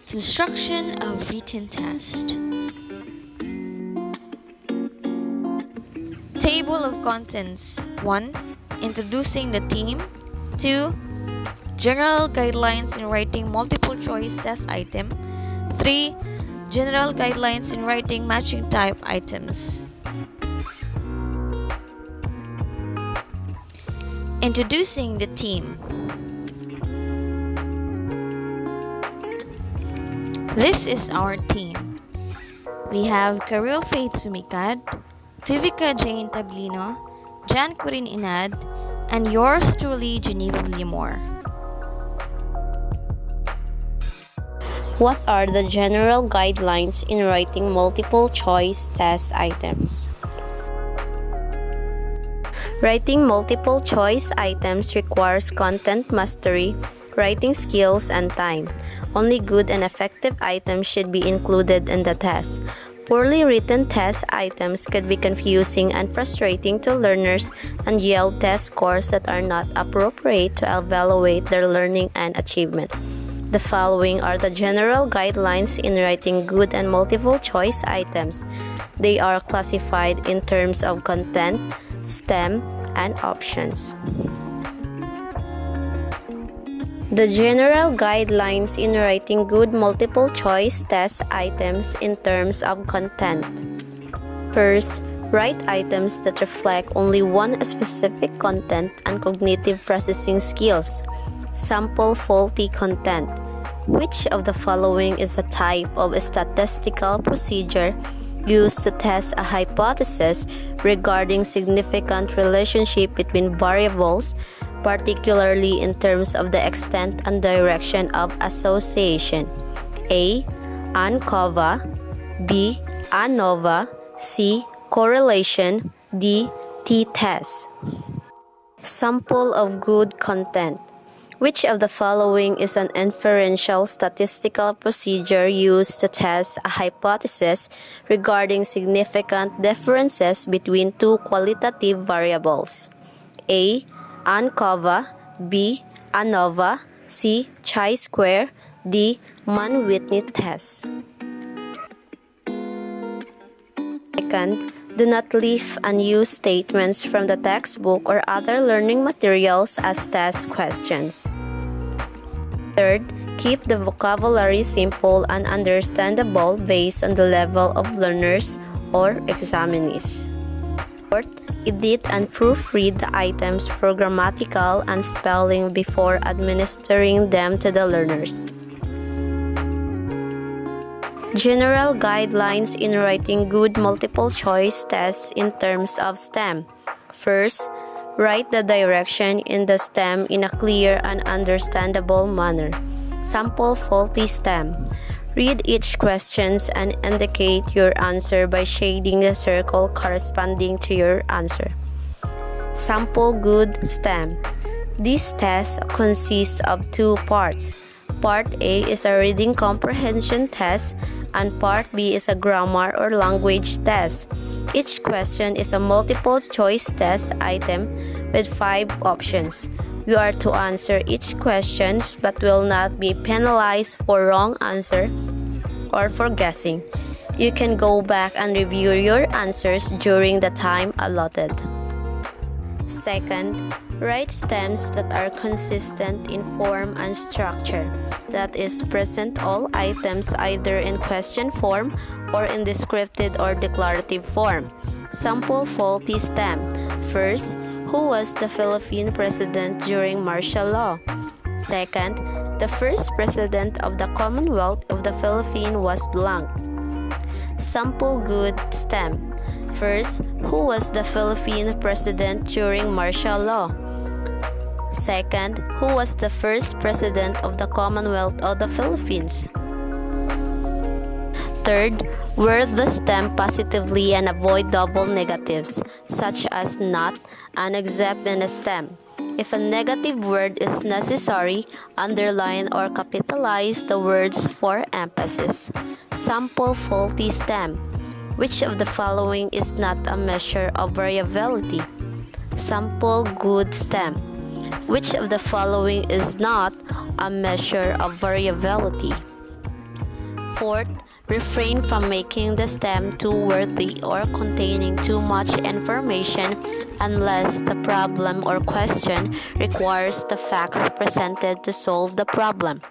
Construction of written test. Table of contents. 1. Introducing the theme. 2. General guidelines in writing multiple choice test item. 3. General guidelines in writing matching type items. Introducing the theme. This is our team. We have Kharel Sumicad, Vivica Tabelino, Corrine Enad, and yours truly, Geneva Villamor. What are the general guidelines in writing multiple choice test items? Writing multiple choice items requires content mastery, writing skills, and time. Only good and effective items should be included in the test. Poorly written test items could be confusing and frustrating to learners and yield test scores that are not appropriate to evaluate their learning and achievement. The following are the general guidelines in writing good and multiple choice items. They are classified in terms of content, STEM, and options. The general guidelines in writing good multiple choice test items in terms of content. First, write items that reflect only one specific content and cognitive processing skills. Sample faulty content. Which of the following is a type of a statistical procedure used to test a hypothesis regarding significant relationship between variables, particularly in terms of the extent and direction of association? A. ANCOVA. B. ANOVA. C. Correlation. D. T-test. Sample of good content. Which of the following is an inferential statistical procedure used to test a hypothesis regarding significant differences between two qualitative variables? A. ANCOVA. B. ANOVA. C. Chi-square. D. Mann-Whitney test. Second, do not leave unused statements from the textbook or other learning materials as test questions. Third, keep the vocabulary simple and understandable based on the level of learners or examinees. Fourth, edit and proofread the items for grammatical and spelling before administering them to the learners. General guidelines in writing good multiple choice tests in terms of STEM. First, write the direction in the STEM in a clear and understandable manner. Sample faulty STEM. Read each question and indicate your answer by shading the circle corresponding to your answer. Sample good STEM. This test consists of two parts. Part A is a reading comprehension test, and Part B is a grammar or language test. Each question is a multiple choice test item with 5 options. You are to answer each question but will not be penalized for wrong answer or for guessing. You can go back and review your answers during the time allotted. Second, write stems that are consistent in form and structure. That is, present all items either in question form or in descriptive or declarative form. Sample faulty stem. First, who was the Philippine president during martial law? Second, the first president of the Commonwealth of the Philippines was blank. Sample good stem. First, who was the Philippine president during martial law? Second, who was the first president of the Commonwealth of the Philippines? Third, word the stem positively and avoid double negatives, such as not and except in a stem. If a negative word is necessary, underline or capitalize the words for emphasis. Sample faulty stem. Which of the following is not a measure of variability? Sample good stem. Which of the following is not a measure of variability? Fourth, refrain from making the stem too wordy or containing too much information unless the problem or question requires the facts presented to solve the problem.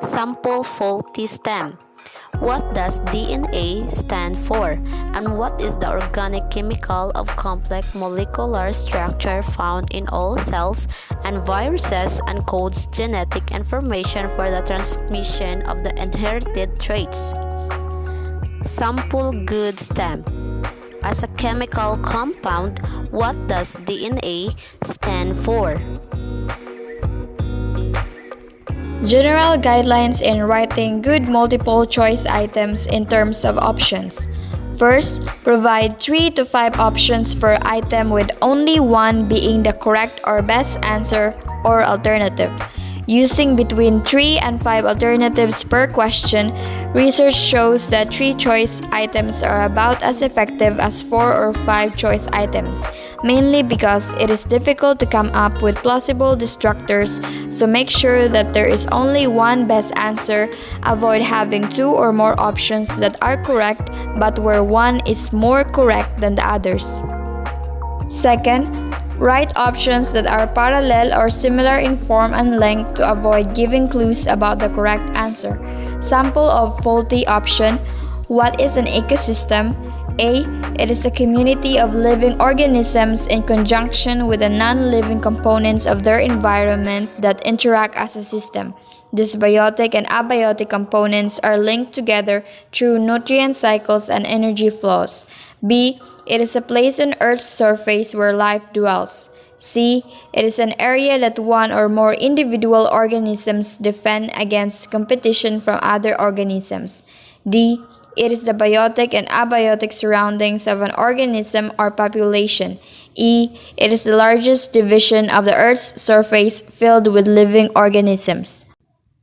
Sample faulty stem. What does DNA stand for? And what is the organic chemical of complex molecular structure found in all cells and viruses and codes genetic information for the transmission of the inherited traits? Sample good stem. As a chemical compound, what does DNA stand for? General guidelines in writing good multiple choice items in terms of options. First, provide 3 to 5 options per item with only one being the correct or best answer or alternative. Using between 3 and 5 alternatives per question, research shows that 3 choice items are about as effective as 4 or 5 choice items, mainly because it is difficult to come up with plausible destructors, so make sure that there is only one best answer. Avoid having 2 or more options that are correct but where one is more correct than the others. Second, write options that are parallel or similar in form and length to avoid giving clues about the correct answer. Sample of faulty option. What is an ecosystem? A. It is a community of living organisms in conjunction with the non-living components of their environment that interact as a system. These biotic and abiotic components are linked together through nutrient cycles and energy flows. B. It is a place on Earth's surface where life dwells. C. It is an area that one or more individual organisms defend against competition from other organisms. D. It is the biotic and abiotic surroundings of an organism or population. E. It is the largest division of the Earth's surface filled with living organisms.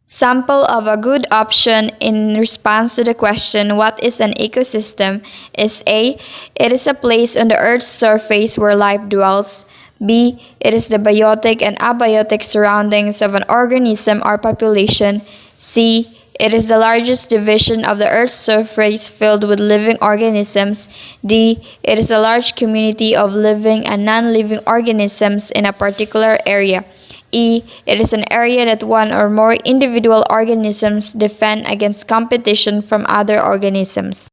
Sample of a good option in response to the question, what is an ecosystem, is A. It is a place on the Earth's surface where life dwells. B. It is the biotic and abiotic surroundings of an organism or population. C. It is the largest division of the Earth's surface filled with living organisms. D. It is a large community of living and non-living organisms in a particular area. E. It is an area that one or more individual organisms defend against competition from other organisms.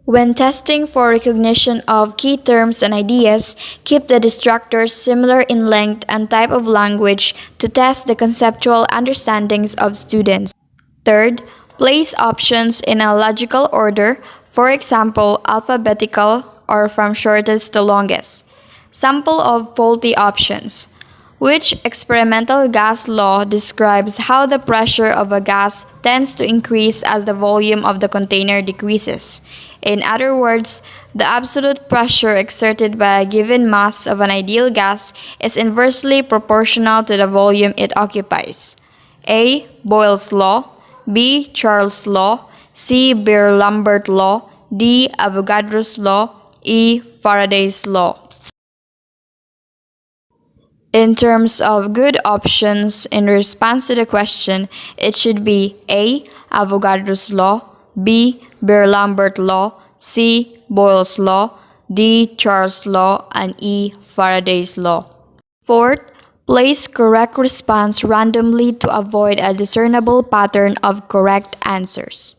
When testing for recognition of key terms and ideas, keep the destructors similar in length and type of language to test the conceptual understandings of students. Third, place options in a logical order, for example, alphabetical or from shortest to longest. Sample of faulty options. Which experimental gas law describes how the pressure of a gas tends to increase as the volume of the container decreases? In other words, the absolute pressure exerted by a given mass of an ideal gas is inversely proportional to the volume it occupies. A. Boyle's law. B. Charles' law. C. Beer-Lambert law. D. Avogadro's law. E. Faraday's law. In terms of good options in response to the question, it should be A. Avogadro's law, B. Beer-Lambert law, C. Boyle's law, D. Charles' law, and E. Faraday's law. Fourth, place correct response randomly to avoid a discernible pattern of correct answers.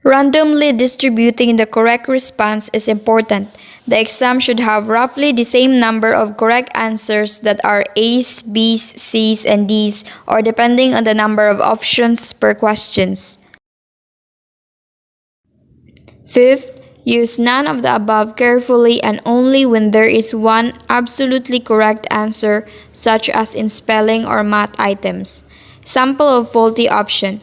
Randomly distributing the correct response is important. The exam should have roughly the same number of correct answers that are A's, B's, C's, and D's, or depending on the number of options per questions. Fifth, use none of the above carefully and only when there is one absolutely correct answer, such as in spelling or math items. Sample of faulty option.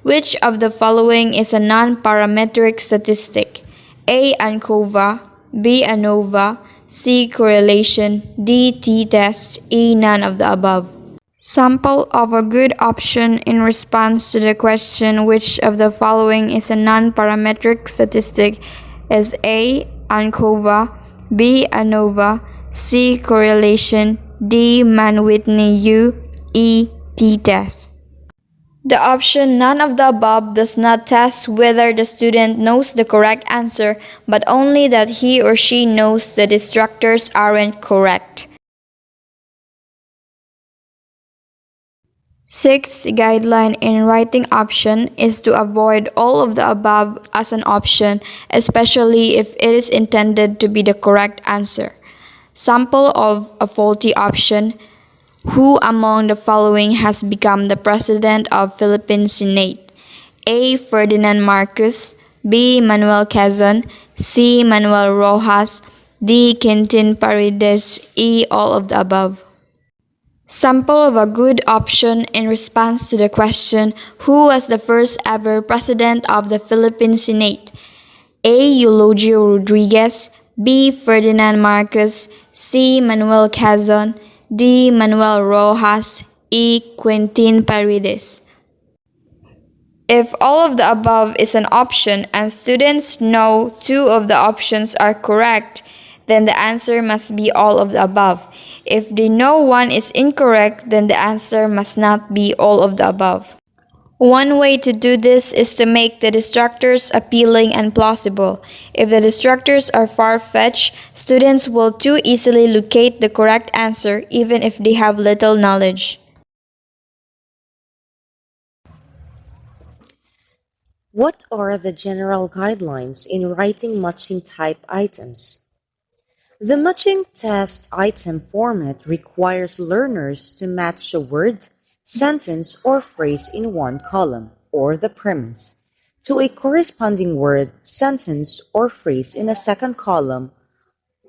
Which of the following is a non-parametric statistic? A. ANCOVA, B. ANOVA, C. Correlation, D. t-test, E. None of the above. Sample of a good option in response to the question, which of the following is a non-parametric statistic, is A. ANCOVA, B. ANOVA, C. Correlation, D. Mann-Whitney U, E. t-test. The option none of the above does not test whether the student knows the correct answer, but only that he or she knows the distractors aren't correct. Sixth guideline in writing option is to avoid all of the above as an option, especially if it is intended to be the correct answer. Sample of a faulty option: who among the following has become the president of Philippine Senate? A. Ferdinand Marcos, B. Manuel Quezon, C. Manuel Rojas, D. Quintin Paredes, E. All of the above. Sample of a good option in response to the question, who was the first ever president of the Philippine Senate? A. Eulogio Rodriguez, B. Ferdinand Marcos, C. Manuel Quezon, D. Manuel Rojas, E. Quintin Paredes. If all of the above is an option and students know two of the options are correct, then the answer must be all of the above. If they know one is incorrect, then the answer must not be all of the above. One way to do this is to make the distractors appealing and plausible. If the distractors are far-fetched, students will too easily locate the correct answer even if they have little knowledge. What are the general guidelines in writing matching type items? The matching test item format requires learners to match a word, sentence, or phrase in one column, or the premise, to a corresponding word, sentence, or phrase in a second column,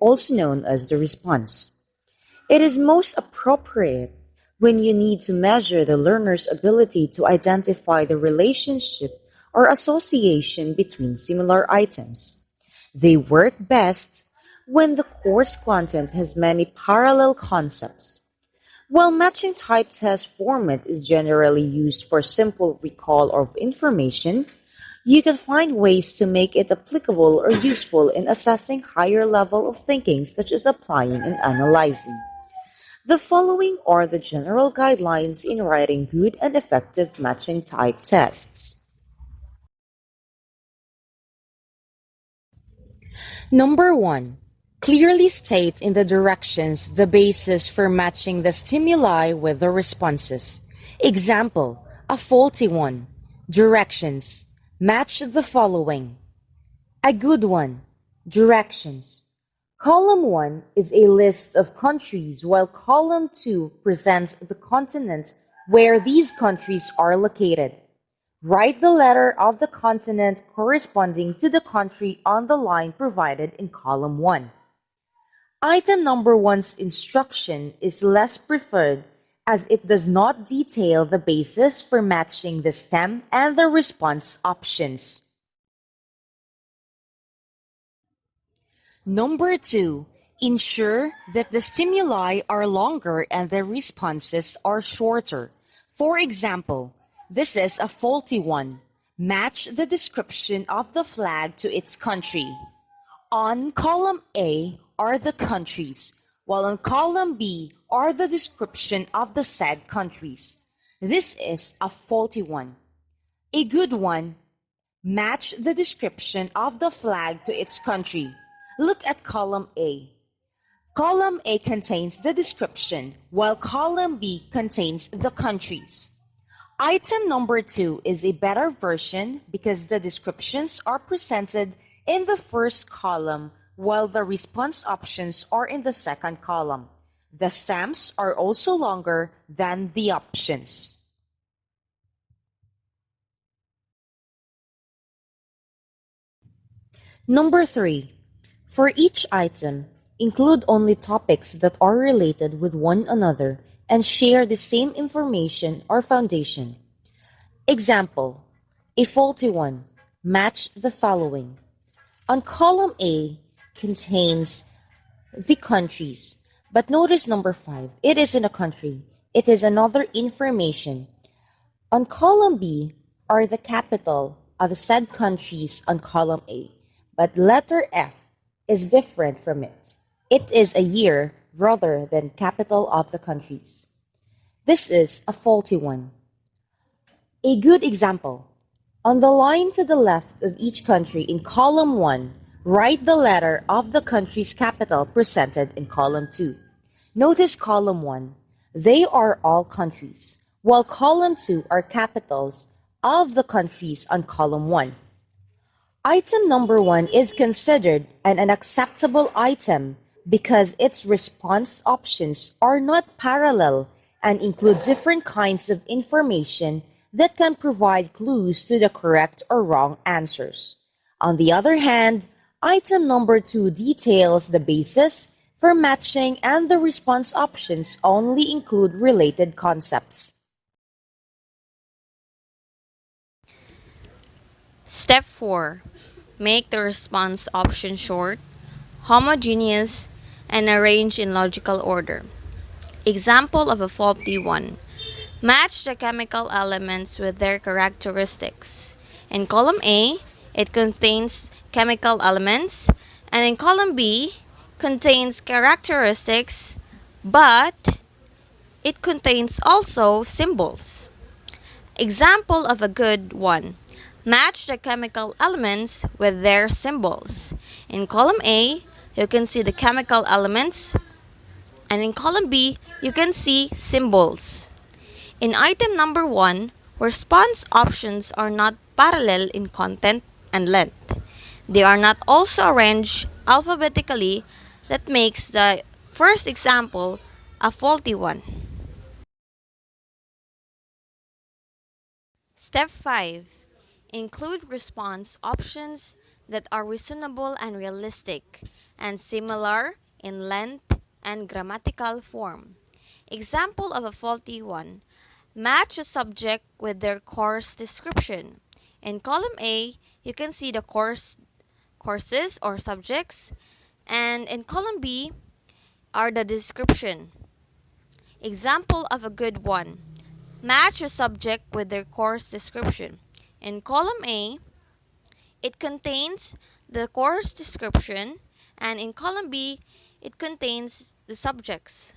also known as the response. It is most appropriate when you need to measure the learner's ability to identify the relationship or association between similar items. They work best when the course content has many parallel concepts. While matching type test format is generally used for simple recall of information, you can find ways to make it applicable or useful in assessing higher level of thinking, such as applying and analyzing. The following are the general guidelines in writing good and effective matching type tests. Number 1. Clearly state in the directions the basis for matching the stimuli with the responses. Example, a faulty one. Directions. Match the following. A good one. Directions. Column 1 is a list of countries, while column 2 presents the continent where these countries are located. Write the letter of the continent corresponding to the country on the line provided in column 1. Item number 1's instruction is less preferred as it does not detail the basis for matching the stem and the response options. Number 2. Ensure that the stimuli are longer and the responses are shorter. For example, this is a faulty one. Match the description of the flag to its country. On column A are the countries, while on column B are the description of the said countries. This is a faulty one. A good one. Match the description of the flag to its country. Look at column A. Column A contains the description, while column B contains the countries. Item number 2 is a better version because the descriptions are presented in the first column while the response options are in the second column. The stems are also longer than the options. Number 3. For each item, include only topics that are related with one another and share the same information or foundation. Example, a faulty one. Match the following. On column A contains the countries, but notice number 5. It isn't a country. It is another information. On column B are the capital of the said countries on column A, but letter F is different from it. It is a year rather than capital of the countries. This is a faulty one. A good example. On the line to the left of each country in column 1, write the letter of the country's capital presented in column 2. Notice column 1. They are all countries, while column 2 are capitals of the countries on column 1. Item number 1 is considered an unacceptable item because its response options are not parallel and include different kinds of information that can provide clues to the correct or wrong answers. On the other hand, item number 2 details the basis for matching and the response options only include related concepts. Step 4. Make the response option short, homogeneous, and arranged in logical order. Example of a faulty one. Match the chemical elements with their characteristics. In column A, it contains chemical elements, and in column B, contains characteristics, but it contains also symbols. Example of a good one. Match the chemical elements with their symbols. In column A, you can see the chemical elements, and in column B, you can see symbols. In item number 1, response options are not parallel in content and length. They are not also arranged alphabetically. That makes the first example a faulty one. Step 5. Include response options that are reasonable and realistic and similar in length and grammatical form. Example of a faulty one. Match a subject with their course description. In column A, you can see the courses or subjects, and in column B are the description. Example of a good one. Match a subject with their course description. In column A, it contains the course description, and in column B, it contains the subjects.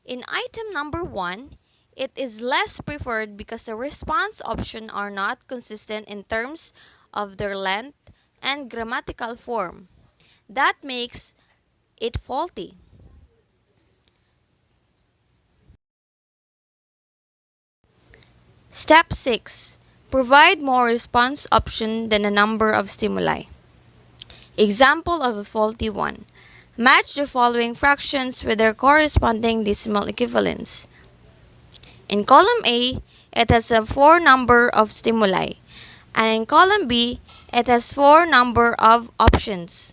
In item number 1, it is less preferred because the response options are not consistent in terms of their length and grammatical form. That makes it faulty. Step 6. Provide more response option than a number of stimuli. Example of a faulty one. Match the following fractions with their corresponding decimal equivalents. In column A, it has a 4 number of stimuli, and in column B, it has 4 number of options.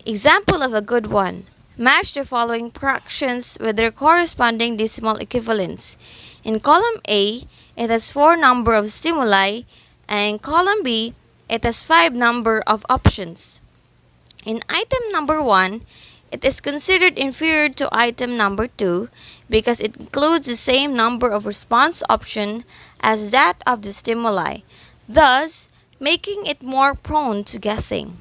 Example of a good one. Match the following fractions with their corresponding decimal equivalents. In column A, it has 4 number of stimuli, and in column B, it has 5 number of options. In item number 1, it is considered inferior to item number 2 because it includes the same number of response options as that of the stimuli, thus making it more prone to guessing.